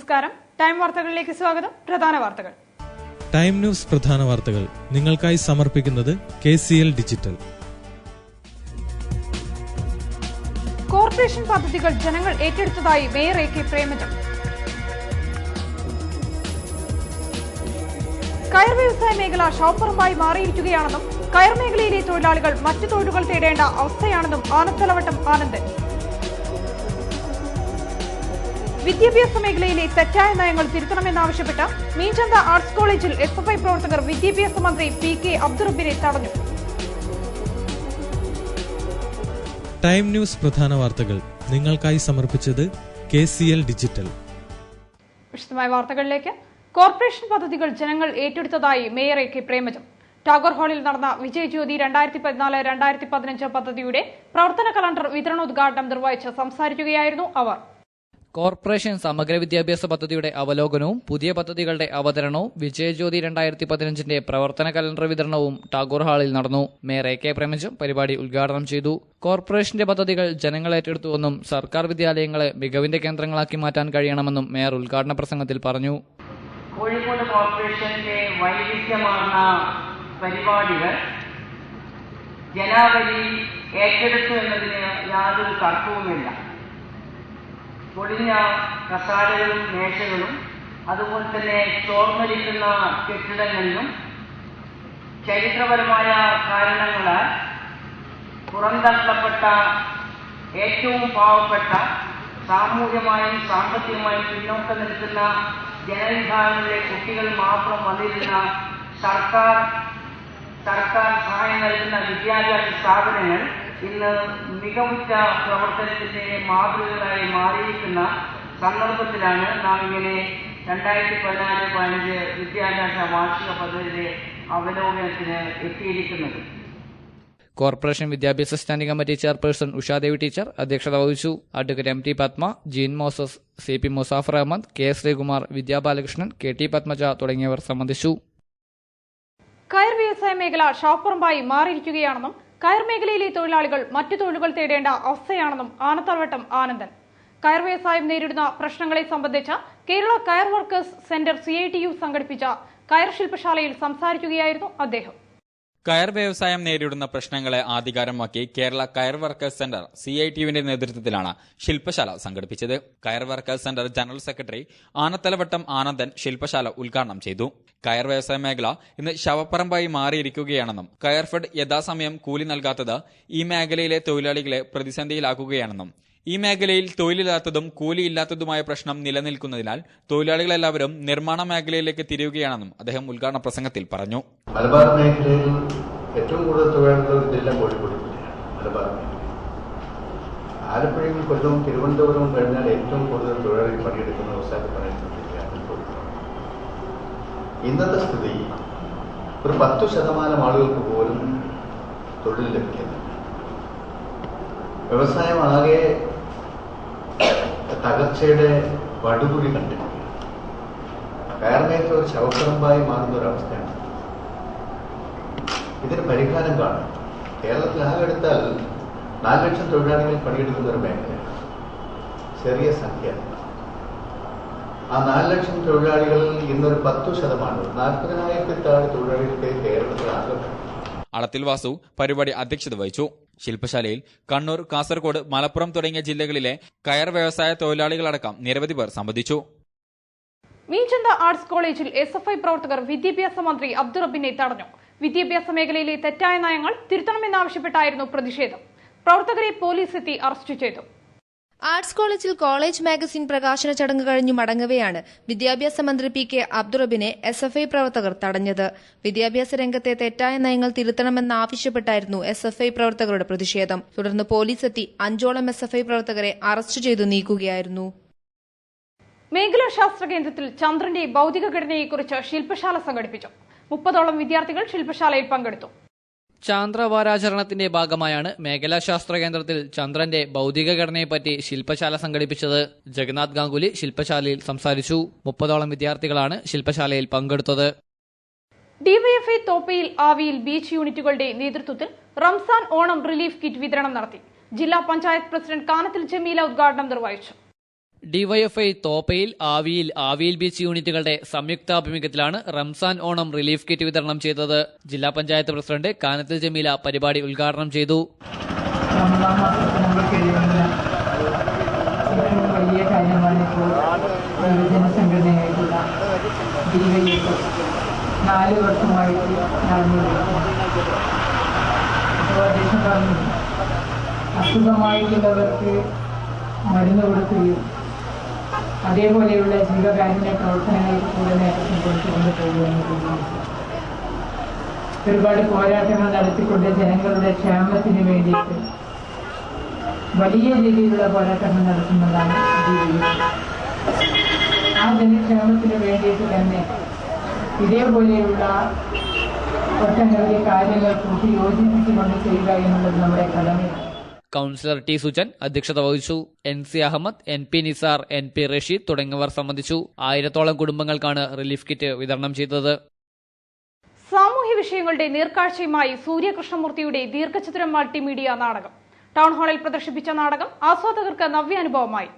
നമസ്കാരം. ടൈം വാർത്തകളിലേക്ക് സ്വാഗതം. പ്രധാന വാർത്തകൾ. ടൈം ന്യൂസ് പ്രധാന വാർത്തകൾ നിങ്ങൾക്കായി സമർപ്പിക്കുന്നത് KCL ഡിജിറ്റൽ. കോർപ്പറേഷൻ പദ്ധതികൾ ജനങ്ങൾ ഏറ്റെടുത്തതായി മേയർ AK പ്രേമചന്ദ്. കയർ വ്യവസായ മേഖല ഷോപ്പറുമായി മാറിയിരിക്കുകയാണെന്നും കയർ മേഖലയിലെ തൊഴിലാളികൾ മറ്റു തൊഴിലുകൾ തേടേണ്ട അവസ്ഥയാണെന്നും ആനത്തലവട്ടം ആനന്ദൻ. വിദ്യാഭ്യാസ മേഖലയിലെ തെറ്റായ നയങ്ങൾ തിരുത്തണമെന്നാവശ്യപ്പെട്ട് മീഞ്ചന്ത ആർട്സ് കോളേജിൽ SFI പ്രവർത്തകർ വിദ്യാഭ്യാസ മന്ത്രി PK അബ്ദുറബ്ബിനെ തടഞ്ഞു. ടൈം ന്യൂസ് പ്രധാന വാർത്തകൾ നിങ്ങൾക്കായി സമർപ്പിച്ചത് KCL ഡിജിറ്റൽ. വിശദമായ വാർത്തകളിലേക്ക്. കോർപ്പറേഷൻ പദ്ധതികൾ ജനങ്ങൾ ഏറ്റെടുത്തതായി മേയർ AK പ്രേമചന്ദ്. ടാഗോർ ഹാളിൽ നടന്ന വിജയജ്യോതി 2014-2015 പദ്ധതിയുടെ പ്രവർത്തന കലണ്ടർ വിതരണോദ്ഘാടനം നിർവഹിച്ച് സംസാരിക്കുകയായിരുന്നു അവർ. കോർപ്പറേഷൻ സമഗ്ര വിദ്യാഭ്യാസ പദ്ധതിയുടെ അവലോകനവും പുതിയ പദ്ധതികളുടെ അവതരണവും വിജയജ്യോതി 2015 പ്രവർത്തന കലണ്ടർ വിതരണവും ടാഗോർ ഹാളിൽ നടന്നു. മേയർ AK പ്രേമചന്ദ് പരിപാടി ഉദ്ഘാടനം ചെയ്തു. കോർപ്പറേഷന്റെ പദ്ധതികൾ ജനങ്ങൾ ഏറ്റെടുത്തുവെന്നും സർക്കാർ വിദ്യാലയങ്ങളെ മികവിന്റെ കേന്ദ്രങ്ങളാക്കി മാറ്റാൻ കഴിയണമെന്നും മേയർ ഉദ്ഘാടന പ്രസംഗത്തിൽ പറഞ്ഞു. കോഴിക്കോട് കോർപ്പറേഷന്റെ വൈവിധ്യമാർന്ന പരിപാടികൾ ജനാവലി ഏറ്റെടുത്തു എന്നതിന് യാതൊരു തർക്കവുമില്ല. പൊളിഞ്ഞ കസാലകളും മേശകളും അതുപോലെ തന്നെ ചോർന്നൊലിക്കുന്ന കെട്ടിടങ്ങളിലും ചരിത്രപരമായ കാരണങ്ങളാൽ പുറന്തള്ളപ്പെട്ട ഏറ്റവും പാവപ്പെട്ട സാമൂഹ്യമായും സാമ്പത്തികമായും പിന്നോക്കം നിൽക്കുന്ന ജനവിഭാഗങ്ങളിലെ കുട്ടികൾ മാത്രം വന്നിരുന്ന സർക്കാർ സഹായം നൽകുന്ന വിദ്യാഭ്യാസ സ്ഥാപനങ്ങൾ ഇന്ന് മികവുറ്റ പ്രവർത്തനത്തിന്റെ മാതൃകകളായി മാറിയിരിക്കുന്ന സന്ദർഭത്തിലാണ് നാം ഇങ്ങനെ 2014-15 വിദ്യാഭ്യാസ വാർഷിക പദ്ധതിയുടെ അവലോകനത്തിന് എത്തിയിരിക്കുന്നത്. കോർപ്പറേഷൻ വിദ്യാഭ്യാസ standing committee chairperson Ushadevi teacher അധ്യക്ഷത വഹിച്ചു. Advocate MT Padma, Jean Moses, CP Muzafar Ahammed, K Sreekumar, Vidyabalakrishnan, KT Padmaja തുടങ്ങിയവർ സംബന്ധിച്ചു. കയർ വ്യവസായ മേഖല ഷോപ്പറുമായി മാറിയിരിക്കുകയാണെന്നും കയർ മേഖലയിലെ തൊഴിലാളികൾ മറ്റു തൊഴിലുകൾ തേടേണ്ട അവസ്ഥയാണെന്നും ആനത്തലവട്ടം ആനന്ദൻ. കയർ വ്യവസായം നേരിടുന്ന പ്രശ്നങ്ങളെ സംബന്ധിച്ച് കേരള കയർ വർക്കേഴ്സ് സെന്റർ CITU സംഘടിപ്പിച്ച കയർ ശില്പശാലയിൽ സംസാരിക്കുകയായിരുന്നു അദ്ദേഹം. കയർ വ്യവസായം നേരിടുന്ന പ്രശ്നങ്ങളെ ആധികാരമാക്കി കേരള കയർ വർക്കേഴ്സ് സെന്റർ CITUവിന്റെ നേതൃത്വത്തിലാണ് ശില്പശാല സംഘടിപ്പിച്ചത്. കയർ workers centre general secretary Anathalavattom Anandan ശില്പശാല ഉദ്ഘാടനം ചെയ്തു. കയർ വ്യവസായ മേഖല ഇന്ന് ശവപ്പറമ്പായി മാറിയിരിക്കുകയാണെന്നും കയർഫെഡ് യഥാസമയം കൂലി നൽകാത്തത് ഈ മേഖലയിലെ തൊഴിലാളികളെ പ്രതിസന്ധിയിലാക്കുകയാണെന്നും ഈ മേഖലയിൽ തൊഴിലില്ലാത്തതും കൂലിയില്ലാത്തതുമായ പ്രശ്നം നിലനിൽക്കുന്നതിനാൽ തൊഴിലാളികളെല്ലാവരും നിർമ്മാണ മേഖലയിലേക്ക് തിരിയുകയാണെന്നും അദ്ദേഹം ഉദ്ഘാടന പ്രസംഗത്തിൽ പറഞ്ഞു. മലബാർ മേഖലയിൽ ഏറ്റവും കൂടുതൽ തൊഴിലാളികൾ ജില്ല കോഴിക്കോട് ജില്ലയാണ്. മലബാർ മേഖല ആലപ്പുഴയും കൊല്ലവും തിരുവനന്തപുരവും കഴിഞ്ഞാൽ ഏറ്റവും കൂടുതൽ തൊഴിലാളികൾ പണിയെടുക്കുന്ന വ്യവസായത്തിൽ പണിയെടുക്കുന്ന ജില്ലയാണ് കോഴിക്കോട്. ഇന്നത്തെ സ്ഥിതി ഒരു 10% ആളുകൾക്ക് പോലും തൊഴിൽ ലഭിക്കുന്നില്ല. വ്യവസായം ആകെ തകർച്ചയുടെ പടുകുഴി കണ്ടിരിക്കുകയാണ്. കയർ മേഖല ഒരു ശവപ്പറമ്പായി മാറുന്ന ഒരവസ്ഥയാണ്. ഇതിന് പരിഹാരം കാണും. കേരളത്തിൽ ആകെ എടുത്താൽ 4 ലക്ഷം തൊഴിലാളികൾ പണിയെടുക്കുന്ന ഒരു മേഖലയാണ്. ചെറിയ സംഖ്യ. ആ 4 ലക്ഷം തൊഴിലാളികളിൽ ഇന്നൊരു 10%, 40,000 താഴെ തൊഴിലാളികൾക്ക് കേരളത്തിൽ ആകെ. അളത്തിൽ വാസു പരിപാടി അധ്യക്ഷത വഹിച്ചു. ശില്പശാലയിൽ കണ്ണൂർ, കാസർഗോഡ്, മലപ്പുറം തുടങ്ങിയ ജില്ലകളിലെ കയർ വ്യവസായ തൊഴിലാളികളടക്കം നിരവധി പേർ സംബന്ധിച്ചു. മീഞ്ചന്ത ആർട്സ് കോളേജിൽ SFI പ്രവർത്തകർ വിദ്യാഭ്യാസ മന്ത്രി അബ്ദുറബ്ബിനെ തടഞ്ഞു. വിദ്യാഭ്യാസ മേഖലയിലെ തെറ്റായ നയങ്ങൾ തിരുത്തണമെന്നാവശ്യപ്പെട്ടായിരുന്നു പ്രതിഷേധം. പ്രവർത്തകരെ പോലീസ് എത്തി അറസ്റ്റ് ചെയ്തു. ആർട്സ് കോളേജിൽ കോളേജ് മാഗസിൻ പ്രകാശന ചടങ്ങ് കഴിഞ്ഞു മടങ്ങവെയാണ് വിദ്യാഭ്യാസ മന്ത്രി PK അബ്ദുറബ്ബിനെ SFI പ്രവർത്തകർ തടഞ്ഞത്. വിദ്യാഭ്യാസ രംഗത്തെ തെറ്റായ നയങ്ങൾ തിരുത്തണമെന്നാവശ്യപ്പെട്ടായിരുന്നു SFI പ്രവർത്തകരുടെ പ്രതിഷേധം. തുടർന്ന് പോലീസ് എത്തി 5ഓളം SFI പ്രവർത്തകരെ അറസ്റ്റ് ചെയ്തു നീക്കുകയായിരുന്നു. മേഖലാ ശാസ്ത്ര കേന്ദ്രത്തിൽ ചന്ദ്രന്റെ ഭൌതിക ഘടനയെക്കുറിച്ച് ശില്പശാല സംഘടിപ്പിച്ചു. 30ഓളം വിദ്യാർത്ഥികൾ ശില്പശാലയിൽ പങ്കെടുത്തു. ചാന്ദ്രവാരാചരണത്തിന്റെ ഭാഗമായാണ് മേഖലാ ശാസ്ത്ര കേന്ദ്രത്തിൽ ചന്ദ്രന്റെ ഭൌതിക ഘടനയെപ്പറ്റി ശില്പശാല സംഘടിപ്പിച്ചത്. ജഗന്നാഥ് ഗാംഗുലി ശില്പശാലയിൽ സംസാരിച്ചു. 30ഓളം വിദ്യാർത്ഥികളാണ് ശില്പശാലയിൽ പങ്കെടുത്തത്. DYFI തോപ്പയിൽ ആവിയിൽ ബീച്ച് യൂണിറ്റുകളുടെ നേതൃത്വത്തിൽ റംസാൻ ഓണം റിലീഫ് കിറ്റ് വിതരണം നടത്തി. ജില്ലാ പഞ്ചായത്ത് പ്രസിഡന്റ് കാനത്തിൽ ജമീല ഉദ്ഘാടനം നിർവഹിച്ചു. ഡിവൈഎഫ്ഐ തോപ്പയിൽ, ആവിയിൽ ബീച്ച് യൂണിറ്റുകളുടെ സംയുക്താഭിമുഖ്യത്തിലാണ് റംസാൻ ഓണം റിലീഫ് കിറ്റ് വിതരണം ചെയ്തത്. ജില്ലാ പഞ്ചായത്ത് പ്രസിഡന്റ് കാനത്തിൽ ജമീല പരിപാടി ഉദ്ഘാടനം ചെയ്തു. വലിയ കാര്യമാണ് ഇപ്പോൾ യുവജനസംഘടനയായിട്ടുള്ള ഡിവൈഎഫ് 4 വർഷമായിട്ട് നടന്നുകൊണ്ടിരിക്കുന്നത്. അപ്പോൾ അദ്ദേഹം പറഞ്ഞു, അസുഖമായിട്ടുള്ളവർക്ക് മരുന്ന് കൊടുക്കുകയും അതേപോലെയുള്ള ജീവകാരുണ്യ പ്രവർത്തനങ്ങൾക്ക് കൂടെ നേതൃത്വം കൊടുത്തുകൊണ്ട് പോകുമെന്ന് തീരുമാനിച്ചു. ഒരുപാട് പോരാട്ടങ്ങൾ നടത്തിക്കൊണ്ട് ജനങ്ങളുടെ ക്ഷേമത്തിന് വേണ്ടിയിട്ട് വലിയ രീതിയിലുള്ള പോരാട്ടങ്ങൾ നടത്തുന്നതാണ് ഡിവൈഎഫ്. ആ ജനക്ഷേമത്തിന് വേണ്ടിയിട്ട് തന്നെ ഇതേപോലെയുള്ള ഒട്ടനവധി കാര്യങ്ങൾ കൂട്ടി യോജിപ്പിച്ചുകൊണ്ട് ചെയ്യുക എന്നുള്ളത് നമ്മുടെ കടമയാണ്. കൌൺസിലർ ടി സുജൻ അധ്യക്ഷത വഹിച്ചു. NC Ahmed, NP Nisar, NP Rasheed തുടങ്ങിയവർ സംബന്ധിച്ചു. 1000-ഓളം കുടുംബങ്ങൾക്കാണ് റിലീഫ് കിറ്റ് വിതരണം ചെയ്തത്. സാമൂഹ്യ വിഷയങ്ങളുടെ നീർക്കാഴ്ചയുമായി സൂര്യകൃഷ്ണമൂർത്തിയുടെ ദീർഘചിത്രം മൾട്ടിമീഡിയ നാടകം ടൗൺ ഹാളിൽ പ്രദർശിപ്പിച്ച നാടകം ആസ്വാദകർക്ക് നവ്യാനുഭവമായി.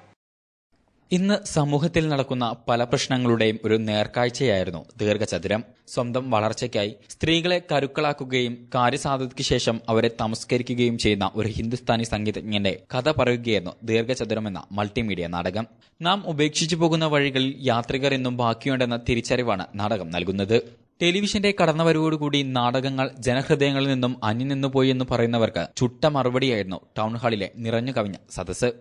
ഇന്ന് സമൂഹത്തിൽ നടക്കുന്ന പല പ്രശ്നങ്ങളുടെയും ഒരു നേർക്കാഴ്ചയായിരുന്നു ദീർഘചതുരം. സ്വന്തം വളർച്ചയ്ക്കായി സ്ത്രീകളെ കരുക്കളാക്കുകയും കാര്യസാധ്യതയ്ക്ക് ശേഷം അവരെ തമസ്കരിക്കുകയും ചെയ്യുന്ന ഒരു ഹിന്ദുസ്ഥാനി സംഗീതജ്ഞന്റെ കഥ പറയുകയായിരുന്നു ദീർഘചതുരം എന്ന മൾട്ടിമീഡിയ നാടകം. നാം ഉപേക്ഷിച്ചു പോകുന്ന വഴികളിൽ യാത്രികർ എന്നും ബാക്കിയുണ്ടെന്ന തിരിച്ചറിവാണ് നാടകം നൽകുന്നത്. ടെലിവിഷന്റെ കടന്നുവരവോടുകൂടി നാടകങ്ങൾ ജനഹൃദയങ്ങളിൽ നിന്നും അന്യം നിന്നുപോയി എന്ന് പറയുന്നവർക്ക് ചുട്ട മറുപടിയായിരുന്നു ടൗൺ ഹാളിലെ നിറഞ്ഞു കവിഞ്ഞ സദസ്സ്.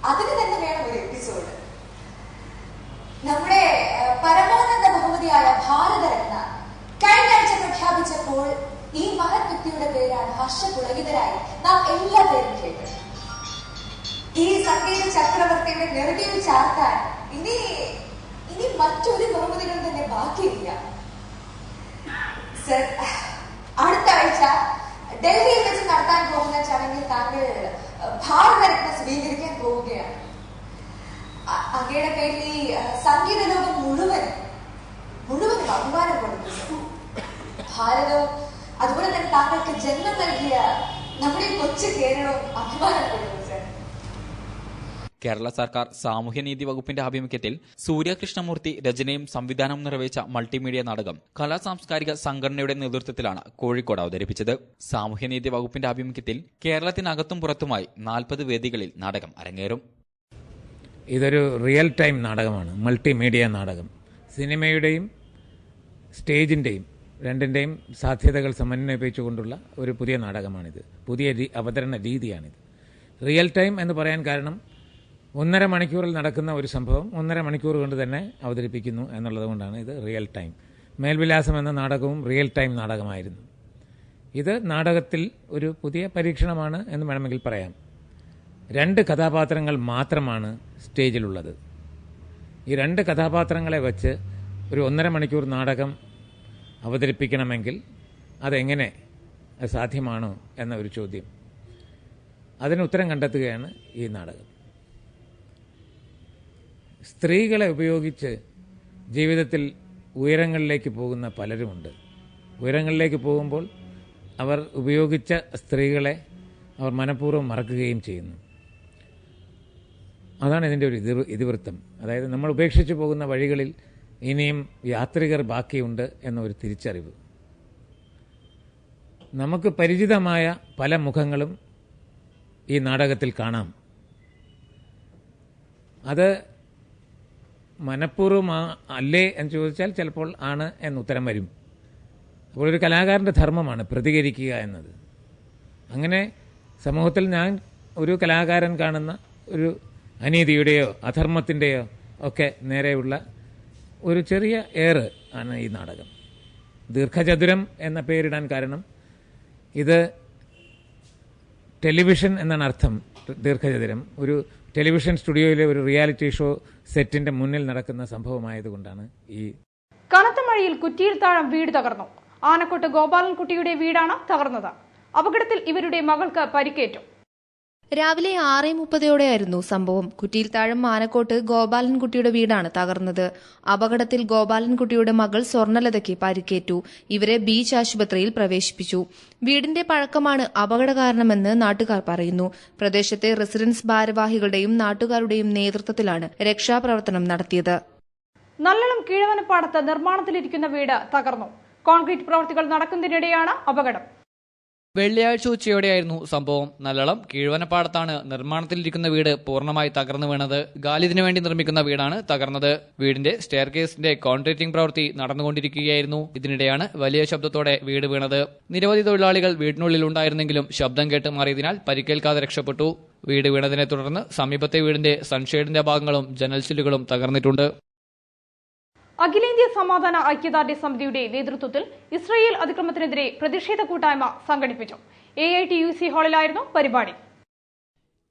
അതിന് തന്നെ വേണം ഒരു എപ്പിസോഡ്. നമ്മുടെ പരമോന്നത ബഹുമതിയായ ഭാരതരത്ന കഴിഞ്ഞ ആഴ്ച പ്രഖ്യാപിച്ചപ്പോൾ ഈ മഹത് വ്യക്തിയുടെ പേരാണ് ഹർഷപുളകിതരായി നാം എല്ലാ പേരും കേട്ടത്. ഈ സംഗീത ചക്രവർത്തിയുടെ നെറുകയിൽ ചാർത്താൻ ഇനി മറ്റൊരു ബഹുമതികൾ തന്നെ ബാക്കിയില്ല. സർ, അടുത്ത ആഴ്ച ഡൽഹിയിൽ വെച്ച് നടത്താൻ പോകുന്ന ചടങ്ങിൽ താങ്കൾ ഭാരതരത്ന സ്വീകരിക്കാൻ പോവുകയാണ്. അങ്ങയുടെ പേരിൽ ഈ സംഗീത ലോകം മുഴുവനും അഭിമാനം കൊടുക്കുന്നു. ഭാരതവും അതുപോലെ തന്നെ താങ്കൾക്ക് ജന്മം നൽകിയ നമ്മുടെ കൊച്ചു കേരളവും അഭിമാനം കൊടുക്കുന്നു. സർ, കേരള സർക്കാർ സാമൂഹ്യനീതി വകുപ്പിന്റെ ആഭിമുഖ്യത്തിൽ സൂര്യകൃഷ്ണമൂർത്തി രചനയും സംവിധാനവും നിർവഹിച്ച മൾട്ടിമീഡിയ നാടകം കലാ സാംസ്കാരിക സംഘടനയുടെ നേതൃത്വത്തിലാണ് കോഴിക്കോട് അവതരിപ്പിച്ചത്. സാമൂഹ്യനീതി വകുപ്പിന്റെ ആഭിമുഖ്യത്തിൽ കേരളത്തിനകത്തും പുറത്തുമായി 40 വേദികളിൽ നാടകം അരങ്ങേറും. ഇതൊരു റിയൽ ടൈം നാടകമാണ്, മൾട്ടിമീഡിയ നാടകം. സിനിമയുടെയും സ്റ്റേജിൻ്റെയും രണ്ടിൻ്റെയും സാധ്യതകൾ സമന്വയിപ്പിച്ചുകൊണ്ടുള്ള ഒരു പുതിയ നാടകമാണിത്. പുതിയ അവതരണ രീതിയാണിത്. റിയൽ ടൈം എന്ന് പറയാൻ കാരണം 1.5 മണിക്കൂറിൽ നടക്കുന്ന ഒരു സംഭവം 1.5 മണിക്കൂർ കൊണ്ട് തന്നെ അവതരിപ്പിക്കുന്നു എന്നുള്ളത് കൊണ്ടാണ് ഇത് റിയൽ ടൈം. മേൽവിലാസം എന്ന നാടകവും റിയൽ ടൈം നാടകമായിരുന്നു. ഇത് നാടകത്തിൽ ഒരു പുതിയ പരീക്ഷണമാണ് എന്ന് വേണമെങ്കിൽ പറയാം. 2 കഥാപാത്രങ്ങൾ മാത്രമാണ് സ്റ്റേജിലുള്ളത്. ഈ 2 കഥാപാത്രങ്ങളെ വച്ച് ഒരു 1.5 മണിക്കൂർ നാടകം അവതരിപ്പിക്കണമെങ്കിൽ അതെങ്ങനെ സാധ്യമാണോ എന്ന ഒരു ചോദ്യം, അതിന് ഉത്തരം കണ്ടെത്തുകയാണ് ഈ നാടകം. സ്ത്രീകളെ ഉപയോഗിച്ച് ജീവിതത്തിൽ ഉയരങ്ങളിലേക്ക് പോകുന്ന പലരുമുണ്ട്. ഉയരങ്ങളിലേക്ക് പോകുമ്പോൾ അവർ ഉപയോഗിച്ച സ്ത്രീകളെ അവർ മനഃപൂർവ്വം മറക്കുകയും ചെയ്യുന്നു. അതാണ് ഇതിൻ്റെ ഒരു ഇതിവൃത്തം. അതായത് നമ്മൾ ഉപേക്ഷിച്ചു പോകുന്ന വഴികളിൽ ഇനിയും യാത്രികർ ബാക്കിയുണ്ട് എന്നൊരു തിരിച്ചറിവ്. നമുക്ക് പരിചിതമായ പല മുഖങ്ങളും ഈ നാടകത്തിൽ കാണാം. അത് മനഃപൂർവ്വം അല്ലേ എന്ന് ചോദിച്ചാൽ ചിലപ്പോൾ ആണ് എന്നുത്തരം വരും. അപ്പോൾ ഒരു കലാകാരൻ്റെ ധർമ്മമാണ് പ്രതികരിക്കുക എന്നത്. അങ്ങനെ സമൂഹത്തിൽ ഞാൻ ഒരു കലാകാരൻ കാണുന്ന ഒരു അനീതിയുടെയോ അധർമ്മത്തിൻ്റെയോ ഒക്കെ നേരെയുള്ള ഒരു ചെറിയ ഏറ് ആണ് ഈ നാടകം. ദീർഘചതുരം എന്ന പേരിടാൻ കാരണം ഇത് ടെലിവിഷൻ എന്നാണ് അർത്ഥം. ദീർഘചതുരം ഒരു ടെലിവിഷൻ സ്റ്റുഡിയോയിലെ ഒരു റിയാലിറ്റി ഷോ സെറ്റിന്റെ മുന്നിൽ നടക്കുന്ന സംഭവമായതുകൊണ്ടാണ് ഈ. കനത്ത മഴയിൽ കുറ്റിയിൽ താഴം വീട് തകർന്നു. ആനക്കോട്ട് ഗോപാലൻകുട്ടിയുടെ വീടാണ് തകർന്നത്. അപകടത്തിൽ ഇവരുടെ മകൾക്ക് പരിക്കേറ്റു. രാവിലെ 6:30 സംഭവം. കുറ്റിയിൽ താഴം ആനക്കോട്ട് ഗോപാലൻകുട്ടിയുടെ വീടാണ് തകർന്നത്. അപകടത്തിൽ ഗോപാലൻകുട്ടിയുടെ മകൾ സ്വർണലതയ്ക്ക് പരിക്കേറ്റു. ഇവരെ ബീച്ച് ആശുപത്രിയിൽ പ്രവേശിപ്പിച്ചു. വീടിന്റെ പഴക്കമാണ് അപകട കാരണമെന്ന് നാട്ടുകാർ പറയുന്നു. പ്രദേശത്തെ റെസിഡൻസ് ഭാരവാഹികളുടെയും നാട്ടുകാരുടെയും നേതൃത്വത്തിലാണ് രക്ഷാപ്രവർത്തനം നടത്തിയത്. നല്ലളം കീഴവനപ്പാടത്ത് നിർമ്മാണത്തിലിരിക്കുന്ന വീട് തകർന്നു. കോൺക്രീറ്റ് പ്രവൃത്തികൾ നടക്കുന്നതിനിടെയാണ് അപകടം. വെള്ളിയാഴ്ച ഉച്ചയോടെയായിരുന്നു സംഭവം. നല്ലളം കീഴ്വനപ്പാടത്താണ് നിർമ്മാണത്തിലിരിക്കുന്ന വീട് പൂർണ്ണമായി തകർന്നു വീണത്. ഗാലിദിനു വേണ്ടി നിർമ്മിക്കുന്ന വീടാണ് തകർന്നത്. വീടിന്റെ സ്റ്റെയർകേസിന്റെ കോൺക്രീറ്റിംഗ് പ്രവൃത്തി നടന്നുകൊണ്ടിരിക്കുകയായിരുന്നു. ഇതിനിടെയാണ് വലിയ ശബ്ദത്തോടെ വീട് വീണത്. നിരവധി തൊഴിലാളികൾ വീടിനുള്ളിൽ ഉണ്ടായിരുന്നെങ്കിലും ശബ്ദം കേട്ട് മാറിയതിനാൽ പരിക്കേൽക്കാതെ രക്ഷപ്പെട്ടു. വീട് വീണതിനെ തുടർന്ന് സമീപത്തെ വീടിന്റെ സൺഷെയ്ഡിന്റെ ഭാഗങ്ങളും ജനൽച്ചില്ലുകളും തകർന്നിട്ടുണ്ട്. അഖിലേന്ത്യാ സമാധാന ഐക്യദാർഢ്യ സമിതിയുടെ നേതൃത്വത്തിൽ ഇസ്രായേൽ അതിക്രമത്തിനെതിരെ പ്രതിഷേധ കൂട്ടായ്മ സംഘടിപ്പിച്ചു. AITUC ഹാളിലായിരുന്നു പരിപാടി.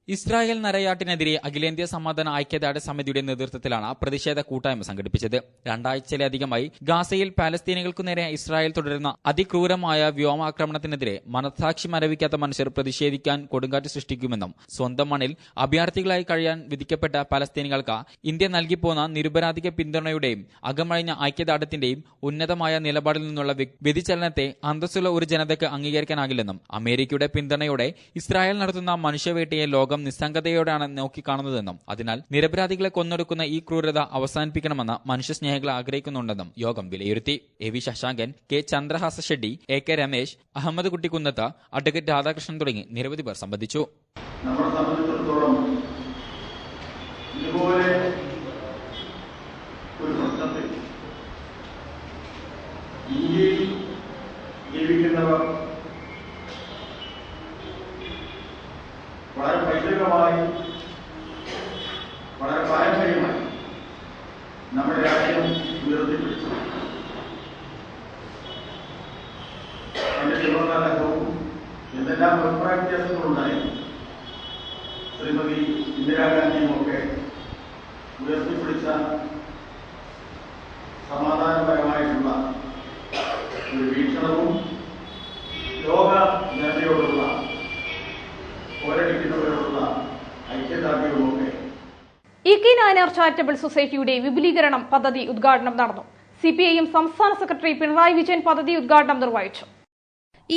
ഇസ്രായേൽ നരയാട്ടിനെതിരെ അഖിലേന്ത്യാ സമാധാന ഐക്യദാർഢ്യ സമിതിയുടെ നേതൃത്വത്തിലാണ് പ്രതിഷേധ കൂട്ടായ്മ സംഘടിപ്പിച്ചത്. 2 ആഴ്ചയിലധികമായി ഗാസയിൽ പാലസ്തീനികൾക്കു നേരെ ഇസ്രായേൽ തുടരുന്ന അതിക്രൂരമായ വ്യോമാക്രമണത്തിനെതിരെ മനസാക്ഷി മരവിക്കാത്ത മനുഷ്യർ പ്രതിഷേധിക്കാൻ കൊടുങ്കാറ്റ് സൃഷ്ടിക്കുമെന്നും സ്വന്തം മണ്ണിൽ അഭയാർത്ഥികളായി കഴിയാൻ വിധിക്കപ്പെട്ട പലസ്തീനികൾക്ക് ഇന്ത്യ നൽകിപ്പോന്ന നിരുപരാധിക പിന്തുണയുടെയും അകമഴിഞ്ഞ ഐക്യദാർഢ്യത്തിന്റെയും ഉന്നതമായ നിലപാടിൽ നിന്നുള്ള വ്യതിചലനത്തെ അന്തസ്സുള്ള ഒരു ജനതയ്ക്ക് അംഗീകരിക്കാനാകില്ലെന്നും അമേരിക്കയുടെ പിന്തുണയോടെ ഇസ്രായേൽ നടത്തുന്ന മനുഷ്യവേട്ടയെ ലോകം നിസ്സംഗതയോടാണ് നോക്കിക്കാണുന്നതെന്നും അതിനാൽ നിരപരാധികളെ കൊന്നൊടുക്കുന്ന ഈ ക്രൂരത അവസാനിപ്പിക്കണമെന്ന് മനുഷ്യസ്നേഹികൾ ആഗ്രഹിക്കുന്നുണ്ടെന്നും യോഗം വിലയിരുത്തി. AV ശശാങ്കൻ, K ചന്ദ്രഹാസ ഷെഡ്ഡി, AK രമേശ്, അഹമ്മദ് കുട്ടിക്കുന്നത്ത്, അഡ്വക്കേറ്റ് രാധാകൃഷ്ണൻ തുടങ്ങി നിരവധി പേർ സംബന്ധിച്ചു. നമ്മളെ സംബന്ധിച്ചിടത്തോളം ഇതുപോലെ ഒരു പ്രശ്നത്തിൽ ഇന്ത്യയിൽ ജീവിക്കുന്നവർ വളരെ പൈതൃകമായി വളരെ പാരമ്പര്യമായി നമ്മുടെ രാജ്യം ഉയർത്തിപ്പിടിച്ചു. അതിന്റെ ജവഹർലാൽ എന്തെല്ലാം അഭിപ്രായ വ്യത്യാസങ്ങളുണ്ടായി ശ്രീമതി ഇന്ദിരാഗാന്ധിയുമൊക്കെ ഉയർത്തിപ്പിടിച്ച സമാധാനപരമായിട്ടുള്ള ഒരു വീക്ഷണവും ലോക ജനതയോടുള്ള പോരടിക്കുന്നവരോടുള്ള ഐക്യദാർഢ്യവുമൊക്കെ. EK നായനാർ ചാരിറ്റബിൾ സൊസൈറ്റിയുടെ വിപുലീകരണം പദ്ധതി ഉദ്ഘാടനം നടന്നു. CPIM സംസ്ഥാന സെക്രട്ടറി പിണറായി വിജയൻ പദ്ധതി ഉദ്ഘാടനം നിർവഹിച്ചു.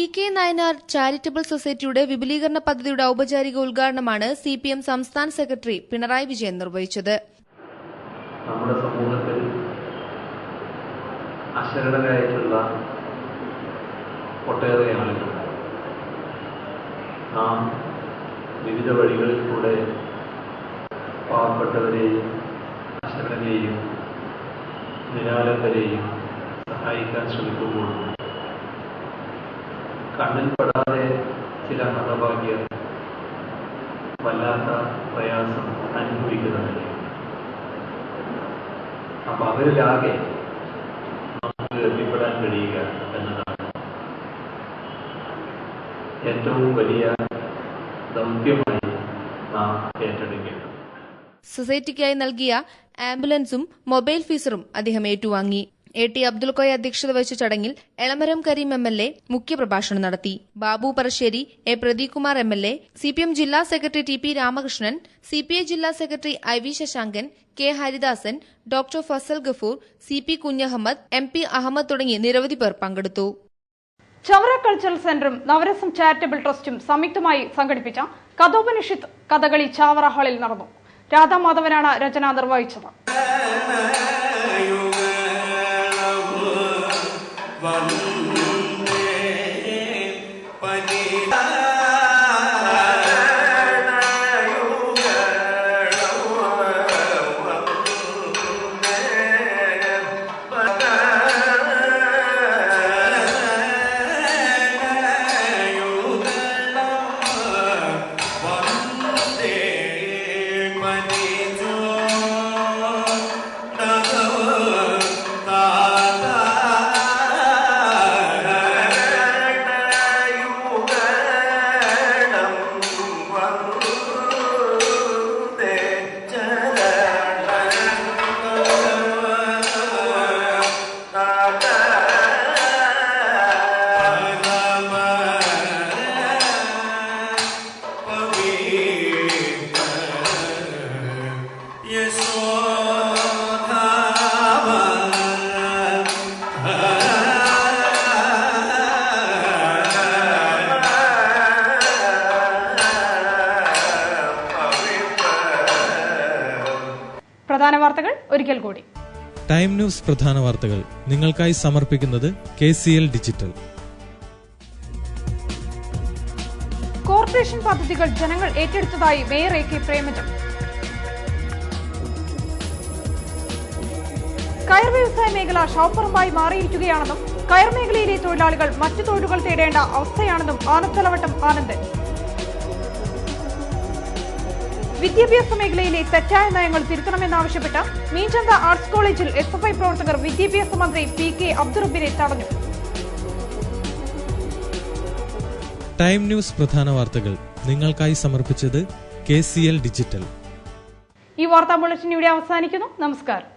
EK നായനാർ ചാരിറ്റബിൾ സൊസൈറ്റിയുടെ വിപുലീകരണ പദ്ധതിയുടെ ഔപചാരിക ഉദ്ഘാടനമാണ് CPM സംസ്ഥാന സെക്രട്ടറി പിണറായി വിജയൻ നിർവഹിച്ചത്. നമ്മുടെ സമൂഹത്തിൽ അശരണരായിട്ടുള്ള ഒട്ടേറെ ആളുകൾ നാം വിവിധ വഴികളിൽ കൂടെ പാവപ്പെട്ടവരെയും അശരണരെയും നിരാലംബരെയും സഹായിക്കാൻ ശ്രമിക്കുമ്പോൾ കണ്ണിൽപ്പെടാതെ ചില ഹതഭാഗ്യർ വല്ലാത്ത പ്രയാസം അനുഭവിക്കുന്നുണ്ട്. അപ്പം അവരിലാകെ നമുക്ക് എത്തിപ്പെടാൻ കഴിയുക എന്നതാണ് ഏറ്റവും വലിയ ദൗത്യമായി നാം ഏറ്റെടുക്കേണ്ടത്. സൊസൈറ്റിക്കായി നൽകിയ ആംബുലൻസും മൊബൈൽ ഫീസറും അദ്ദേഹം ഏറ്റുവാങ്ങി. AT അബ്ദുൽ കോയ അധ്യക്ഷത വഹിച്ച ചടങ്ങിൽ എളമരം കരീം MLA മുഖ്യപ്രഭാഷണം നടത്തി. Babu Parasseri, A Pradeep Kumar MLA, CPM ജില്ലാ സെക്രട്ടറി TP രാമകൃഷ്ണൻ, CPI ജില്ലാ secretary IV Sasankan, K Haridasan, doctor Fazal Gafoor, CP Kunhammed, MP Ahammed തുടങ്ങി നിരവധി പേർ പങ്കെടുത്തു. ചവറ കൾച്ചറൽ സെന്ററും നവരസം ചാരിറ്റബിൾ ട്രസ്റ്റും സംയുക്തമായി സംഘടിപ്പിച്ച കഥോപനിഷത്ത് കഥകളി ചാവറ ഹാളിൽ നടന്നു. രാധാമാധവനാണ് രചന നിർവഹിച്ചത്. പ്രധാന വാർത്തകൾ ഒരിക്കൽ കൂടി. ടൈം ന്യൂസ് പ്രധാന വാർത്തകൾ നിങ്ങൾക്കായി സമർപ്പിക്കുന്നത് KCL ഡിജിറ്റൽ. കോർപ്പറേഷൻ പദ്ധതികൾ ജനങ്ങൾ ഏറ്റെടുത്തതായി മേയർ AK പ്രേമചന്ദ്. കയർ വ്യവസായ മേഖല ഷോപ്പറുമായി മാറിയിരിക്കുകയാണെന്നും കയർ മേഖലയിലെ തൊഴിലാളികൾ മറ്റു തൊഴിലുകൾ തേടേണ്ട അവസ്ഥയാണെന്നും ആനത്തലവട്ടം ആനന്ദൻ. വിദ്യാഭ്യാസ മേഖലയിലെ തെറ്റായ നയങ്ങൾ തിരുത്തണമെന്നാവശ്യപ്പെട്ട് മീഞ്ചന്ത ആർട്സ് കോളേജിൽ SFI പ്രവർത്തകർ വിദ്യാഭ്യാസ മന്ത്രി PK അബ്ദുറബിനെ തടഞ്ഞു. ടൈം ന്യൂസ് പ്രധാന വാർത്തകൾ നിങ്ങൾക്കായി സമർപ്പിച്ചത് KCL ഡിജിറ്റൽ. ഈ വാർത്താ ബുള്ളറ്റിൻ ഇവിടെ അവസാനിക്കുന്നു. നമസ്കാരം.